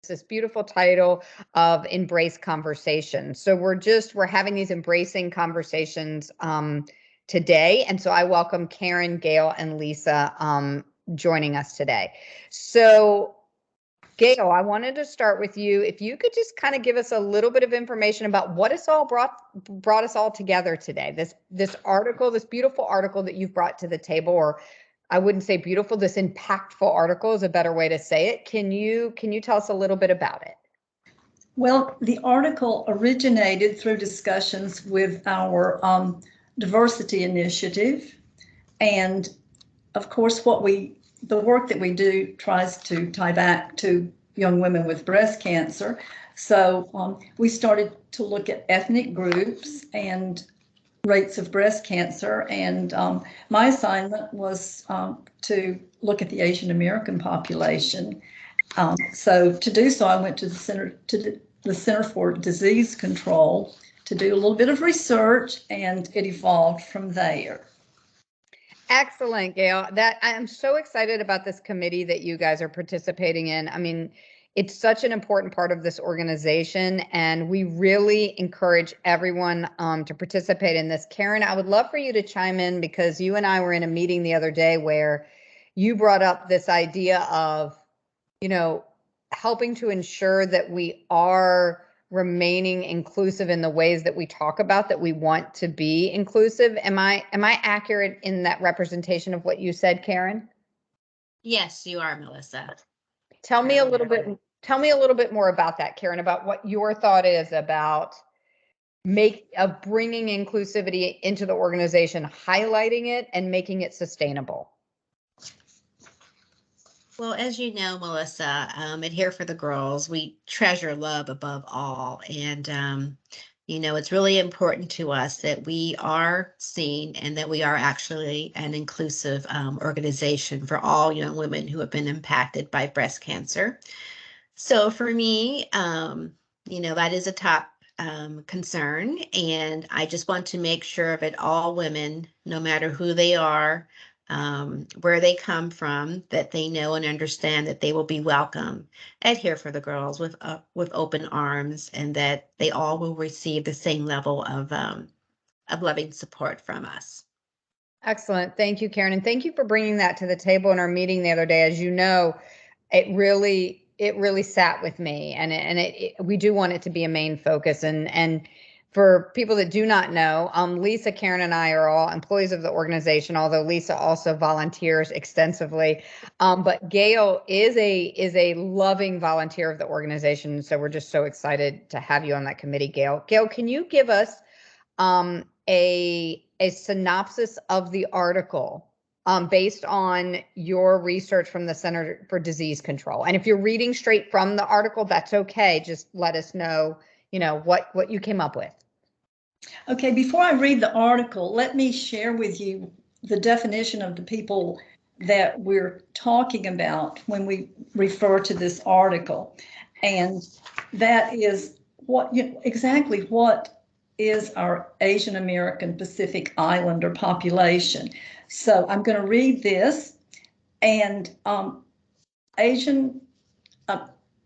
this beautiful title of Embrace Conversation. So we're having these embracing conversations today. And so I welcome Karen, Gail, and Lisa joining us today. So Gail, I wanted to start with you. If you could just kind of give us a little bit of information about what has all brought us all together today. This article, this beautiful article that you've brought to the table, or I wouldn't say beautiful, this impactful article is a better way to say it. Can you tell us a little bit about it? Well, the article originated through discussions with our diversity initiative, and of course, the work that we do tries to tie back to young women with breast cancer. So we started to look at ethnic groups and rates of breast cancer, and my assignment was to look at the Asian American population. So to do so, I went to the Center for Disease Control to do a little bit of research, and it evolved from there. Excellent, Gail. I am so excited about this committee that you guys are participating in. I mean, it's such an important part of this organization, and we really encourage everyone to participate in this. Karen, I would love for you to chime in, because you and I were in a meeting the other day where you brought up this idea of, helping to ensure that we are remaining inclusive in the ways that we talk about that we want to be inclusive. Am I accurate in that representation of what you said, Karen? Yes, you are, Melissa. Tell me a little bit more about that, Karen, about what your thought is about bringing inclusivity into the organization, highlighting it and making it sustainable. Well, as you know, Melissa, at Here for the Girls, we treasure love above all. And, it's really important to us that we are seen and that we are actually an inclusive organization for all young women who have been impacted by breast cancer. So for me, that is a top concern. And I just want to make sure that all women, no matter who they are, where they come from, that they know and understand that they will be welcome at Here for the Girls with open arms, and that they all will receive the same level of loving support from us. Excellent. Thank you, Karen. And thank you for bringing that to the table in our meeting the other day. As you know, it really sat with me, and we do want it to be a main focus. And for people that do not know, Lisa, Karen, and I are all employees of the organization, although Lisa also volunteers extensively. But Gail is a loving volunteer of the organization. So we're just so excited to have you on that committee, Gail. Gail, can you give us a synopsis of the article based on your research from the Center for Disease Control? And if you're reading straight from the article, that's okay. Just let us know, what you came up with. Okay, before I read the article, let me share with you the definition of the people that we're talking about when we refer to this article. And that is exactly what is our Asian American Pacific Islander population. So I'm going to read this, and Asian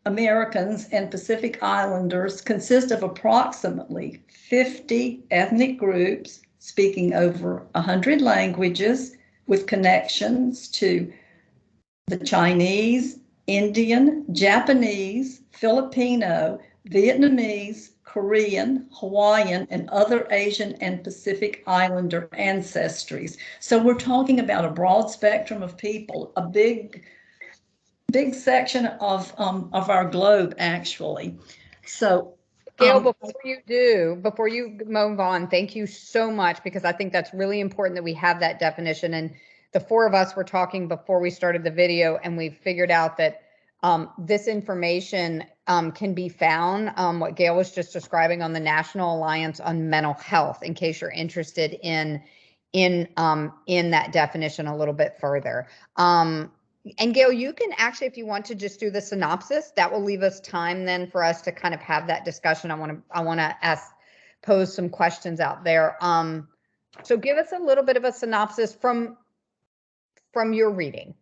Americans and Pacific Islanders consist of approximately 50 ethnic groups speaking over 100 languages, with connections to the Chinese, Indian, Japanese, Filipino, Vietnamese, Korean, Hawaiian, and other Asian and Pacific Islander ancestries. So we're talking about a broad spectrum of people, a big section of our globe, actually. So Gail, before you move on, thank you so much, because I think that's really important that we have that definition. And the four of us were talking before we started the video, and we figured out that this information can be found, what Gail was just describing, on the National Alliance on Mental Health, in case you're interested in that definition a little bit further. And Gail, you can actually, if you want to just do the synopsis, that will leave us time then for us to kind of have that discussion. I want to pose some questions out there. So give us a little bit of a synopsis from your reading.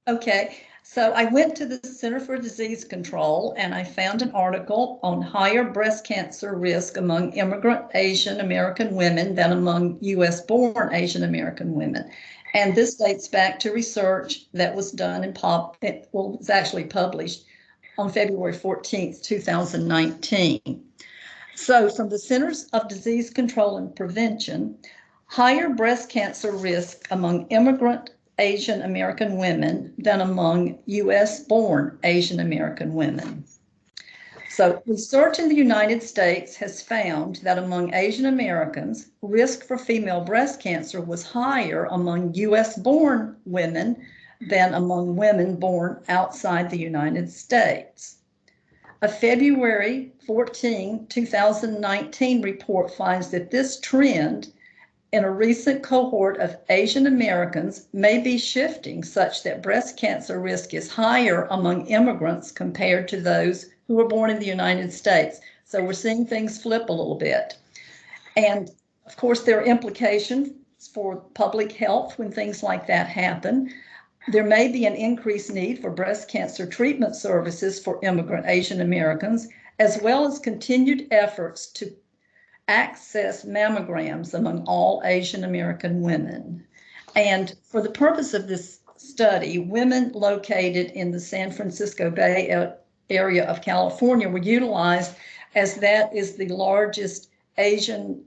Okay. So I went to the Center for Disease Control and I found an article on higher breast cancer risk among immigrant Asian American women than among US born Asian American women. And this dates back to research that was done and was actually published on February 14th, 2019. So from the Centers of Disease Control and Prevention, higher breast cancer risk among immigrant Asian American women than among US born Asian American women. So research in the United States has found that among Asian Americans, risk for female breast cancer was higher among US born women than among women born outside the United States. A February 14, 2019 report finds that this trend in a recent cohort of Asian Americans may be shifting such that breast cancer risk is higher among immigrants compared to those who were born in the United States. So we're seeing things flip a little bit. And of course, there are implications for public health when things like that happen. There may be an increased need for breast cancer treatment services for immigrant Asian Americans, as well as continued efforts to access mammograms among all Asian American women. And for the purpose of this study, women located in the San Francisco Bay Area of California were utilized, as that is the largest Asian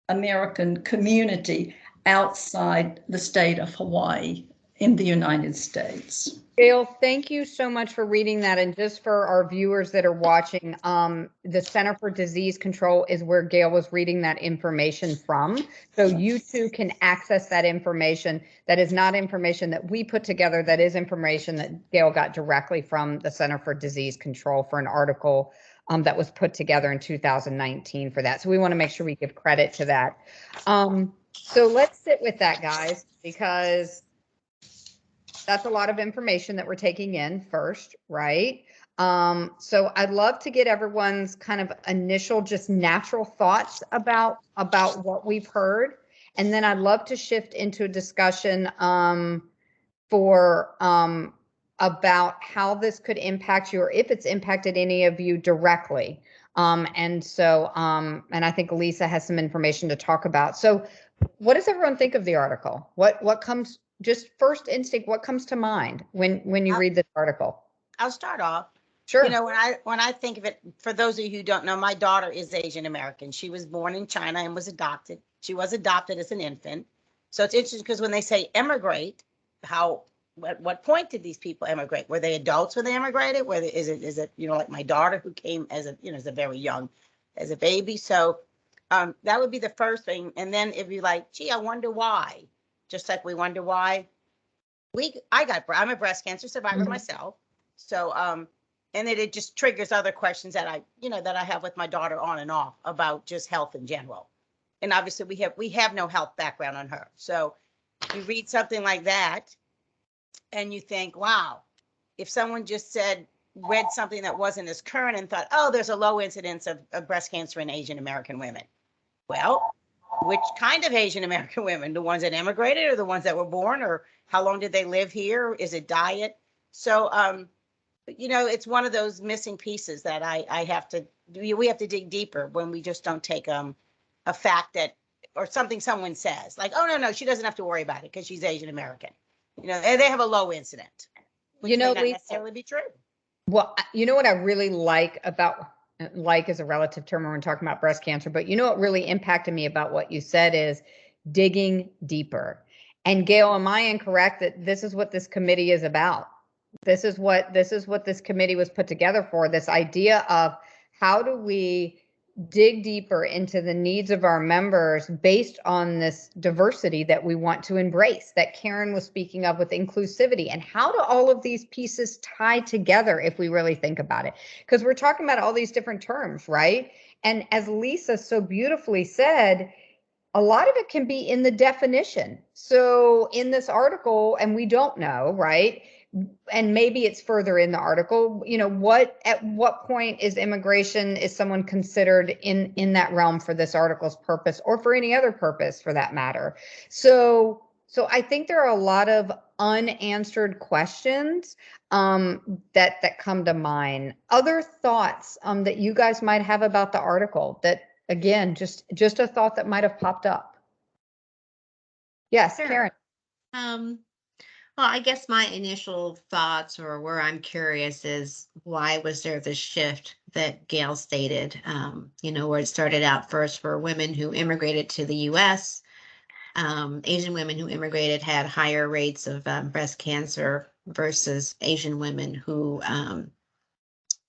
American community outside the state of Hawaii in the United States. Gail, thank you so much for reading that. And just for our viewers that are watching, the Center for Disease Control is where Gail was reading that information from. So you too can access that information. That is not information that we put together. That is information that Gail got directly from the Center for Disease Control for an article that was put together in 2019 for that. So we want to make sure we give credit to that. So let's sit with that, guys, because that's a lot of information that we're taking in first, right? So I'd love to get everyone's kind of initial, just natural thoughts about what we've heard. And then I'd love to shift into a discussion about how this could impact you, or if it's impacted any of you directly. And I think Lisa has some information to talk about. So what does everyone think of the article? What comes, just first instinct, what comes to mind when you read this article? I'll start off. Sure. You know, when I think of it, for those of you who don't know, my daughter is Asian American. She was born in China and was adopted. She was adopted as an infant. So it's interesting because when they say emigrate, at what point did these people emigrate? Were they adults when they emigrated? Is it like my daughter who came as a very young, as a baby? So that would be the first thing. And then if you're like, gee, I wonder why. Just like we wonder why I'm a breast cancer survivor myself. So, and it just triggers other questions that I have with my daughter on and off about just health in general. And obviously we have no health background on her. So you read something like that and you think, wow, if someone just read something that wasn't as current and thought, oh, there's a low incidence of breast cancer in Asian American women. Well, which kind of Asian American women? The ones that immigrated or the ones that were born, or how long did they live here? Is it diet? So, it's one of those missing pieces that we have to dig deeper when we just don't take a fact or something someone says like, oh, no, she doesn't have to worry about it because she's Asian American. And they have a low incident, which may not necessarily be true. Well, you know what I really like is a relative term when we're talking about breast cancer, but what really impacted me about what you said is digging deeper. And Gail, am I incorrect that this is what this committee is about? This is what this committee was put together for, this idea of how do we dig deeper into the needs of our members based on this diversity that we want to embrace, that Karen was speaking of with inclusivity, and how do all of these pieces tie together if we really think about it? Because we're talking about all these different terms, right? And as Lisa so beautifully said, a lot of it can be in the definition. So in this article, and we don't know, right? And maybe it's further in the article, at what point is someone considered in that realm for this article's purpose, or for any other purpose for that matter? So I think there are a lot of unanswered questions that come to mind. Other thoughts that you guys might have about the article that, again, just a thought that might have popped up. Yes, Sure. Karen. Well, I guess my initial thoughts, or where I'm curious, is why was there this shift that Gail stated? Where it started out first for women who immigrated to the U.S. Asian women who immigrated had higher rates of breast cancer versus Asian women who,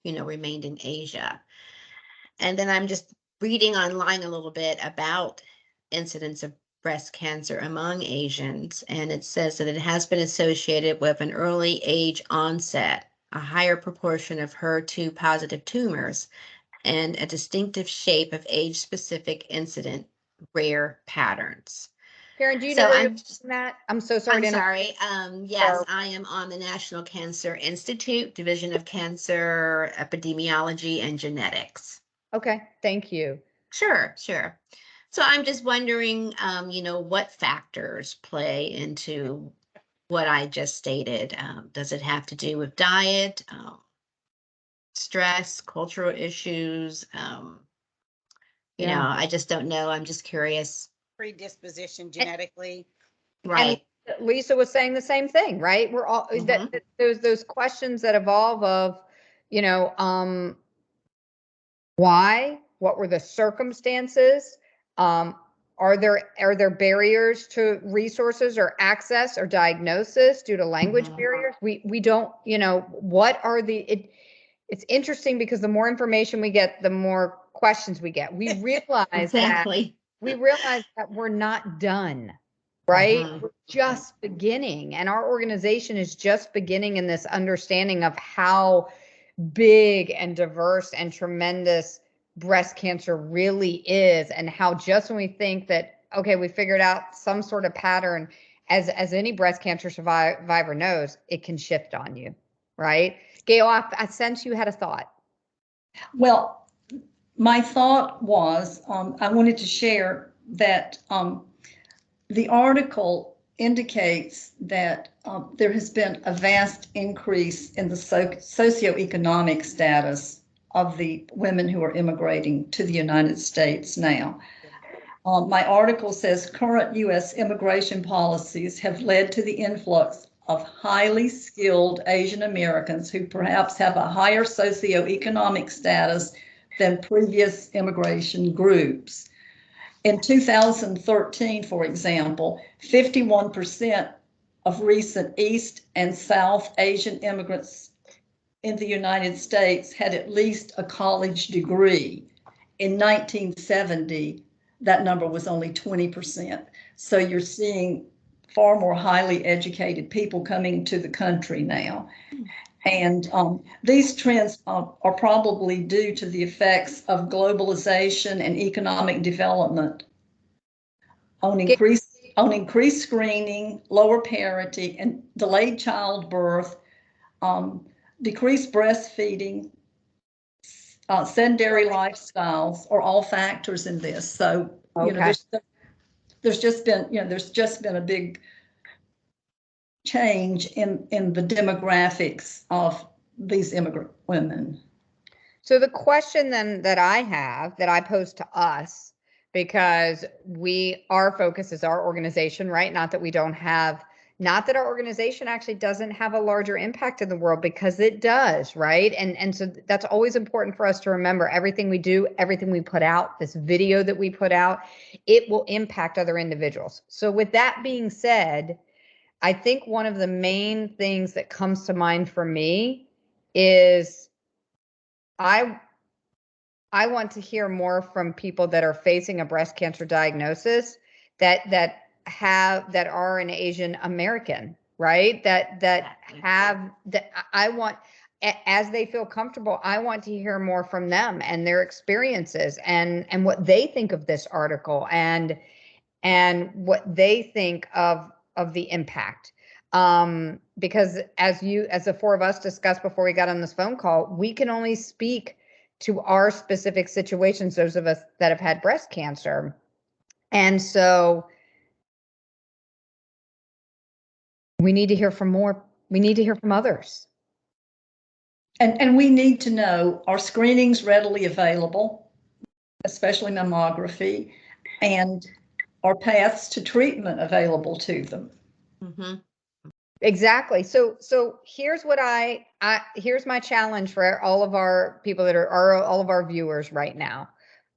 remained in Asia. And then I'm just reading online a little bit about incidence of breast cancer among Asians, and it says that it has been associated with an early age onset, a higher proportion of HER2 positive tumors, and a distinctive shape of age-specific incident rare patterns. Karen, do you So know where I'm you're looking at? I'm so sorry I'm to interrupt. sorry. Yes, Or- I am on the National Cancer Institute, Division of Cancer Epidemiology and Genetics. Okay, thank you. Sure, sure. So I'm just wondering, what factors play into what I just stated. Does it have to do with diet, stress, cultural issues? Yeah. I just don't know. I'm just curious. Predisposition genetically. Right. And Lisa was saying the same thing, right? We're all that there's those questions that evolve of, why? What were the circumstances? Are there barriers to resources or access or diagnosis due to language Mhm. barriers? We don't, what are it's interesting because the more information we get, the more questions we get. We realize Exactly. that we're not done, right? Mhm. We're just beginning, and our organization is just beginning in this understanding of how big and diverse and tremendous breast cancer really is, and how just when we think that, okay, we figured out some sort of pattern, as any breast cancer survivor knows, it can shift on you, right? Gail, I sense you had a thought. Well, my thought was I wanted to share that the article indicates that there has been a vast increase in the socioeconomic status of the women who are immigrating to the United States now. My article says current U.S. immigration policies have led to the influx of highly skilled Asian Americans who perhaps have a higher socioeconomic status than previous immigration groups. In 2013, for example, 51% of recent East and South Asian immigrants in the United States had at least a college degree. In 1970, that number was only 20%. So you're seeing far more highly educated people coming to the country now. And these trends are probably due to the effects of globalization and economic development on increased screening, lower parity, and delayed childbirth, decreased breastfeeding, sedentary lifestyles are all factors in this. So, there's just been a big change in the demographics of these immigrant women. So the question then that I have, that I pose to us, because our focus is our organization, right? Not that our organization actually doesn't have a larger impact in the world, because it does, right? And so that's always important for us to remember. Everything we do, everything we put out, this video that we put out, it will impact other individuals. So with that being said, I think one of the main things that comes to mind for me is I want to hear more from people that are facing a breast cancer diagnosis that are an Asian American, right? I want, as they feel comfortable, I want to hear more from them and their experiences and what they think of this article and what they think of the impact. Because as the four of us discussed before we got on this phone call, we can only speak to our specific situations, those of us that have had breast cancer. And so We need to hear from more. We need to hear from others. And we need to know, are screenings readily available, especially mammography, and are paths to treatment available to them? Mhm. Exactly. So here's what here's my challenge for all of our people that are all of our viewers right now.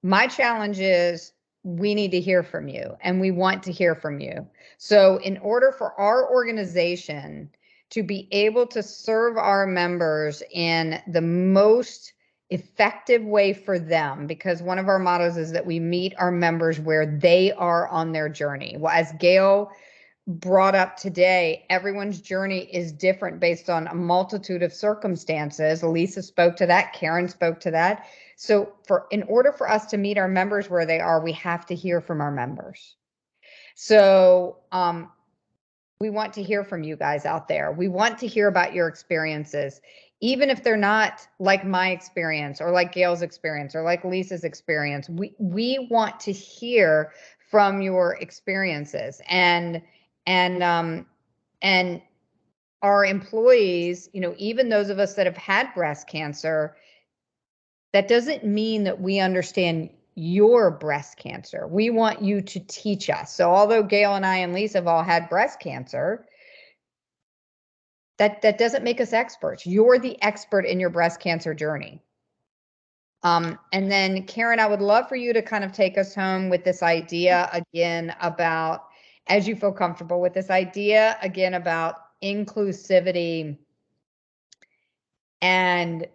My challenge is we need to hear from you, and we want to hear from you. So in order for our organization to be able to serve our members in the most effective way for them, because one of our mottos is that we meet our members where they are on their journey. Well, as Gail brought up today, everyone's journey is different based on a multitude of circumstances. Lisa spoke to that, Karen spoke to that. So in order for us to meet our members where they are, we have to hear from our members. So we want to hear from you guys out there. We want to hear about your experiences, even if they're not like my experience or like Gail's experience or like Lisa's experience. We want to hear from your experiences, and our employees, you know, even those of us that have had breast cancer, that doesn't mean that we understand your breast cancer. We want you to teach us. So although Gail and I and Lisa have all had breast cancer, that doesn't make us experts. You're the expert in your breast cancer journey. And then Karen, I would love for you to kind of take us home with this idea again about, as you feel comfortable with this idea again about inclusivity and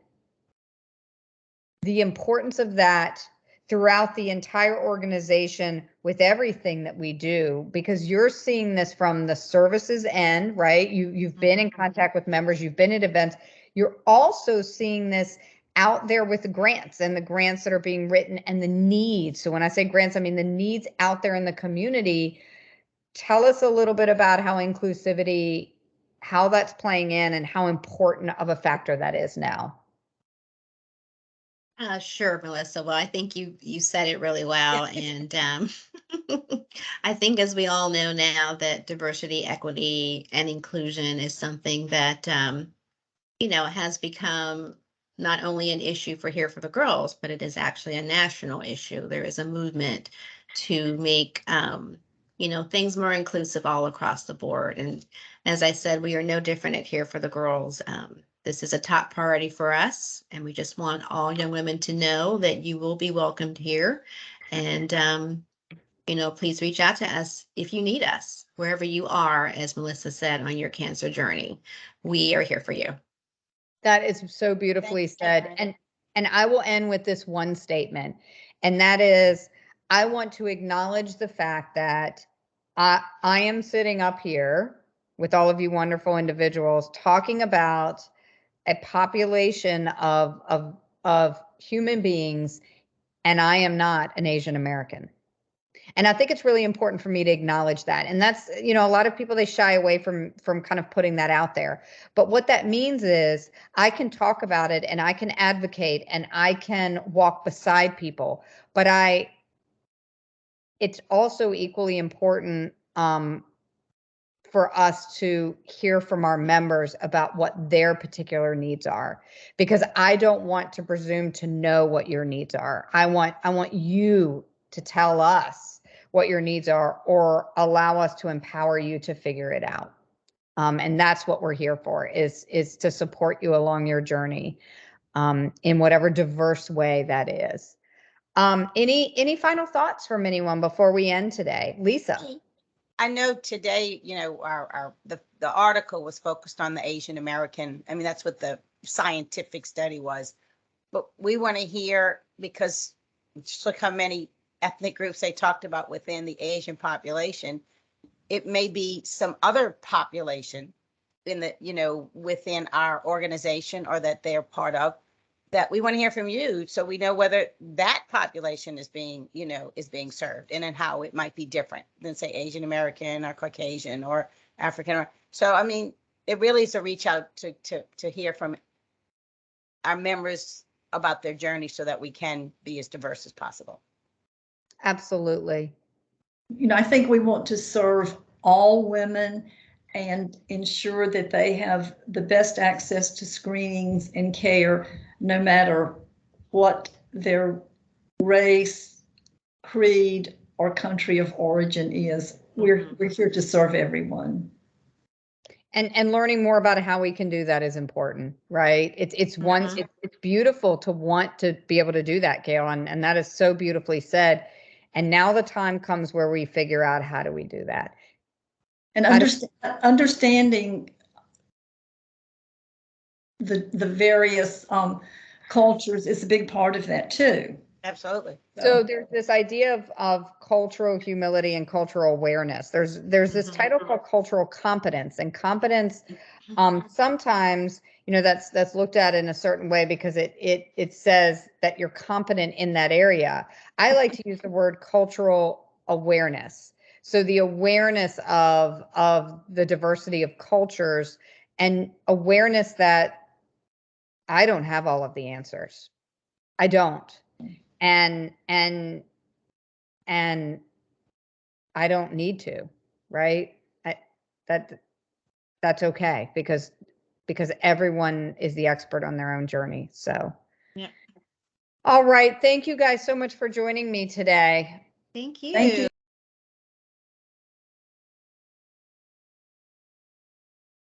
the importance of that throughout the entire organization with everything that we do, because you're seeing this from the services end, right? You've been in contact with members, you've been at events. You're also seeing this out there with the grants and the grants that are being written and the needs. So when I say grants, I mean the needs out there in the community. Tell us a little bit about how inclusivity, how that's playing in and how important of a factor that is now. Sure, Melissa. Well, I think you said it really well, and I think, as we all know now, that diversity, equity, and inclusion is something that has become not only an issue for Here for the Girls, but it is actually a national issue. There is a movement to make things more inclusive all across the board. And as I said, we are no different at Here for the Girls. This is a top priority for us, and we just want all young women to know that you will be welcomed here. And please reach out to us if you need us, wherever you are, as Melissa said, on your cancer journey. We are here for you. That is so beautifully said. And I will end with this one statement, and that is, I want to acknowledge the fact that I am sitting up here with all of you wonderful individuals talking about a population of human beings, and I am not an Asian American. And I think it's really important for me to acknowledge that. And that's, a lot of people, they shy away from kind of putting that out there. But what that means is I can talk about it and I can advocate and I can walk beside people. But it's also equally important for us to hear from our members about what their particular needs are, because I don't want to presume to know what your needs are. I want you to tell us what your needs are, or allow us to empower you to figure it out. And that's what we're here for, is to support you along your journey, in whatever diverse way that is. Any final thoughts from anyone before we end today? Lisa. I know today, the article was focused on the Asian American. I mean, that's what the scientific study was. But we want to hear, because just look how many ethnic groups they talked about within the Asian population. It may be some other population in the, within our organization or that they're part of, that we want to hear from you, so we know whether that population is being served, and then how it might be different than, say, Asian American or Caucasian or African. So, I mean, it really is a reach out to hear from our members about their journey so that we can be as diverse as possible. Absolutely. I think we want to serve all women and ensure that they have the best access to screenings and care, no matter what their race, creed, or country of origin is. We're here to serve everyone. And learning more about how we can do that is important, right? It's one, Mhm. it's beautiful to want to be able to do that, Gail, and that is so beautifully said. And now the time comes where we figure out, how do we do that? And understanding the various cultures is a big part of that too. Absolutely. So there's this idea of cultural humility and cultural awareness. There's this Mhm. title called cultural competence, and competence sometimes, that's looked at in a certain way because it says that you're competent in that area. I like to use the word cultural awareness. So the awareness of the diversity of cultures, and awareness that I don't have all of the answers. I don't. And I don't need to, right? That that's okay, because everyone is the expert on their own journey. So, Yeah. all right. Thank you guys so much for joining me today. Thank Thank you.